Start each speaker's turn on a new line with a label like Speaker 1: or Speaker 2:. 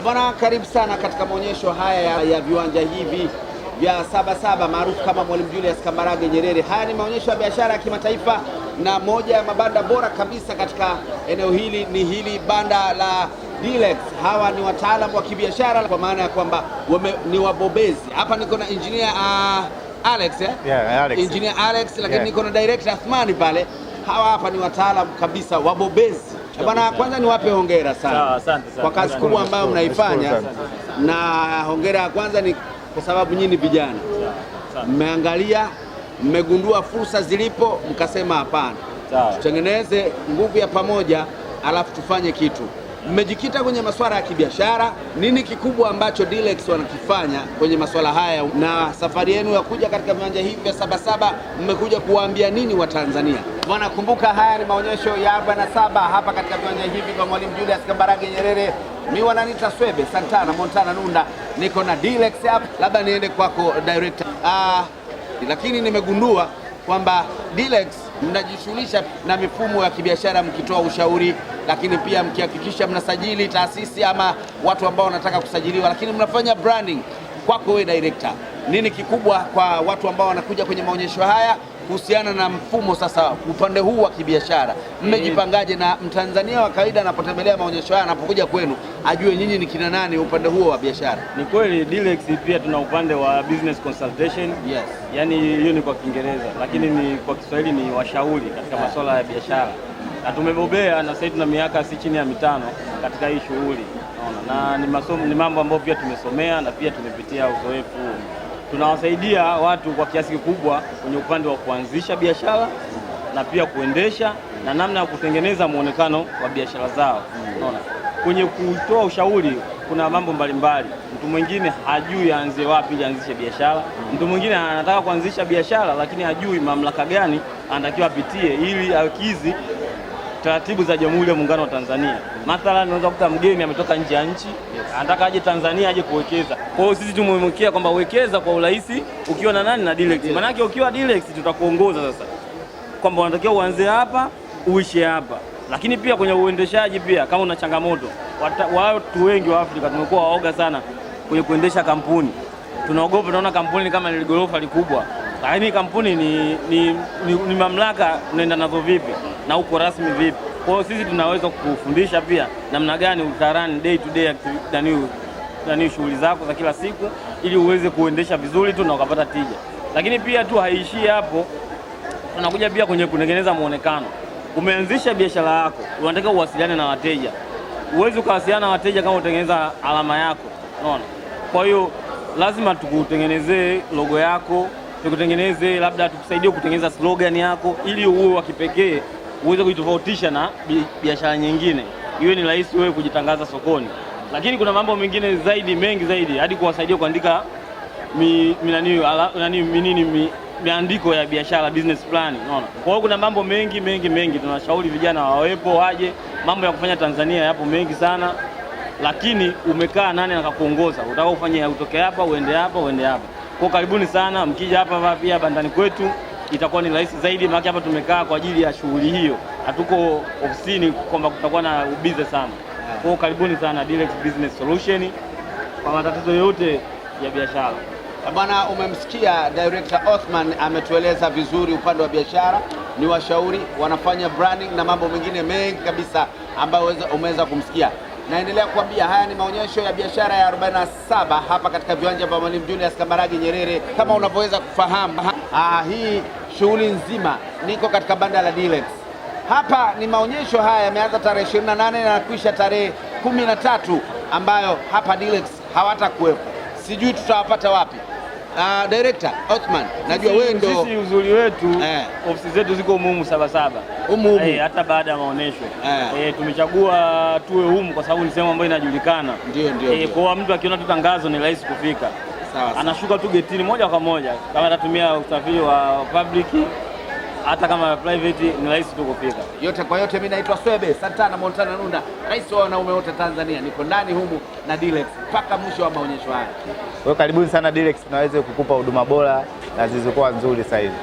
Speaker 1: Bwana, karibu sana katika maonyesho haya ya viwanja hivi vya Sabasaba maarufu kama Mwalimu Julius Kambarage Nyerere. Haya ni maonyesho ya biashara ya kimataifa na moja ya mabanda bora kabisa katika eneo hili ni hili banda la Dilex. Hawa ni wataalamu wa kibiashara kwa maana ya kwamba ni wabobezi. Hapa niko na engineer Alex,
Speaker 2: Yeah, Alex.
Speaker 1: Engineer Alex, lakini niko na director Athmani pale. Hawa hapa ni wataalamu kabisa wabobezi. Bwana, kwanza niwape hongera sana.
Speaker 3: Asante sana
Speaker 1: Kwa kazi kubwa ambayo mnaifanya, na hongera ya kwanza ni kwa sababu nyinyi vijana mmeangalia, mmegundua fursa zilipo, mkasema hapana, tutengeneze nguvu ya pamoja alafu tufanye kitu. Mmejikita kwenye masuala ya kibiashara. Nini kikubwa ambacho Dilex wanakifanya kwenye masuala haya, na safari yenu ya kuja katika viwanja hivi vya Sabasaba mmekuja kuwaambia nini wa Tanzania? Bwana, kumbuka haya ni maonyesho ya 47 hapa katika viwanja hivi vya Mwalimu Julius Kambarage Nyerere. Mimi wananiita Swebe Santana Montana Nunda, niko na Dilex hapa. Labda niende kwako director. Lakini nimegundua kwamba Dilex mnajishughulisha na mifumo ya kibiashara, mkitoa ushauri, lakini pia mkihakikisha mnasajili taasisi ama watu ambao wanataka kusajiliwa, lakini mnafanya branding. Kwako wewe director, nini kikubwa kwa watu ambao wanakuja kwenye maonyesho haya kuhusiana na mfumo sasa upande huu wa kibiashara? Mmejipangaje na Mtanzania wa kawaida anapotembelea maonyesho haya, anapokuja kwenu, ajue nyinyi ni kina nani upande huo wa biashara?
Speaker 3: Ni kweli Dilex pia tuna upande wa business consultation.
Speaker 1: Yes.
Speaker 3: Yaani hiyo ni kwa Kiingereza, lakini ni kwa Kiswahili ni washauri katika masuala ya biashara. Na tumebobea na sasa tuna miaka si chini ya 5 katika hii shughuli. Unaona, na ni mambo ambayo pia tumesomea na pia tumepitia uzoefu. Tunawasaidia watu kwa kiasi kikubwa kwenye upande wa kuanzisha biashara na pia kuendesha na namna ya kutengeneza muonekano wa biashara zao. Unaona, kwenye kutoa ushauri kuna mambo mbalimbali. Mtu mwingine hajui aanze wapi ili aanzishe biashara. Mtu mwingine anataka kuanzisha biashara lakini hajui mamlaka gani anatakiwa apitie ili akizi taratibu za Jamhuri ya Muungano wa Tanzania. Mathalan, unaweza kukuta mgeni ametoka nje ya nchi, anataka aje Tanzania aje kuwekeza. Kwa hiyo sisi tumemwekea kwamba wekeza kwa urahisi ukiwa na nani, na Dilex. Maana yake ukiwa Dilex tutakuongoza sasa kwamba unatakiwa uanze hapa, uishi hapa. Lakini pia kwenye uendeshaji pia kama una changamoto, watu wengi wa Afrika tumekuwa waoga sana kwenye kuendesha kampuni. Tunaogopa, tunaona kampuni kama ni gorofa likubwa. Lakini kampuni ni mamlaka, unaenda nazo vipi na uko rasmi vipi? Kwa hiyo sisi tunaweza kukufundisha pia namna gani utarani day to day ndani shughuli zako za kila siku ili uweze kuendesha vizuri tu na ukapata tija. Lakini pia tu haishii hapo, tunakuja pia kwenye kutengeneza muonekano. Umeanzisha biashara yako, unataka uwasiliane na wateja. Uweze kuwasiliana na wateja kama utengeneza alama yako, unaona? Kwa hiyo lazima tukutengenezee logo yako, tukutengeneze labda tukusaidie kutengeneza slogan yako ili uwe wa kipekee, uweze kujitofautisha na biashara nyingine. Iwe ni rahisi wewe kujitangaza sokoni. Lakini kuna mambo mengine zaidi, mengi zaidi, hadi kuwasaidia kuandika miandiko ya biashara, business plan, unaona. Kwa hiyo kuna mambo mengi tunashauri vijana wawepo waje. Mambo ya kufanya Tanzania yapo mengi sana, lakini umekaa nani akakuongoza? Utaka ufanye utoke hapa uende hapa uende hapa. Kwa karibuni sana, mkija hapa pia bandani kwetu itakuwa ni rahisi zaidi, maana hapa tumekaa kwa ajili ya shughuli hiyo. Hatuko ofisini kwamba kutakuwa na ubize sana. Kwa karibuni sana Dilex Business Solution kwa matatizo yote ya biashara.
Speaker 1: Bwana, umemsikia Director Othman ametueleza vizuri upande wa biashara, ni washauri, wanafanya branding na mambo mengine mengi kabisa ambayo umeweza kumsikia. Naendelea kuambia haya ni maonyesho ya biashara ya 47 hapa katika viwanja vya Mwalimu Julius Kambarage Nyerere. Kama unavyoweza kufahamu, hii shughuli nzima niko katika banda la Dilex. Hapa ni maonyesho haya yameanza tarehe 28 na kuisha tarehe 13, ambayo hapa Dilex hawatakuwepo. Sijui tutawapata wapi. Director Othman, najua wewe ndio
Speaker 3: sisi uzuri wetu, ofisi zetu ziko humu Sabasaba. Hata baada ya maonyesho tumechagua tuwe humu kwa sababu ni sehemu ambayo inajulikana. Ndio. Kwa mtu akiona tu tangazo ni rahisi kufika. Sawa. Anashuka tu getini moja kwa moja. Kama atatumia usafiri wa public, hata kama private, ni rahisi tu kufika.
Speaker 1: Yote kwa yote, mimi naitwa Swebe Santana Montana Nunda, rais wa wanaume wote Tanzania. Niko ndani humu na Dilex mpaka mwisho wa maonyesho haya.
Speaker 2: Kwa karibuni sana Dilex, tunaweza kukupa huduma bora na zilizokuwa nzuri sasa hivi.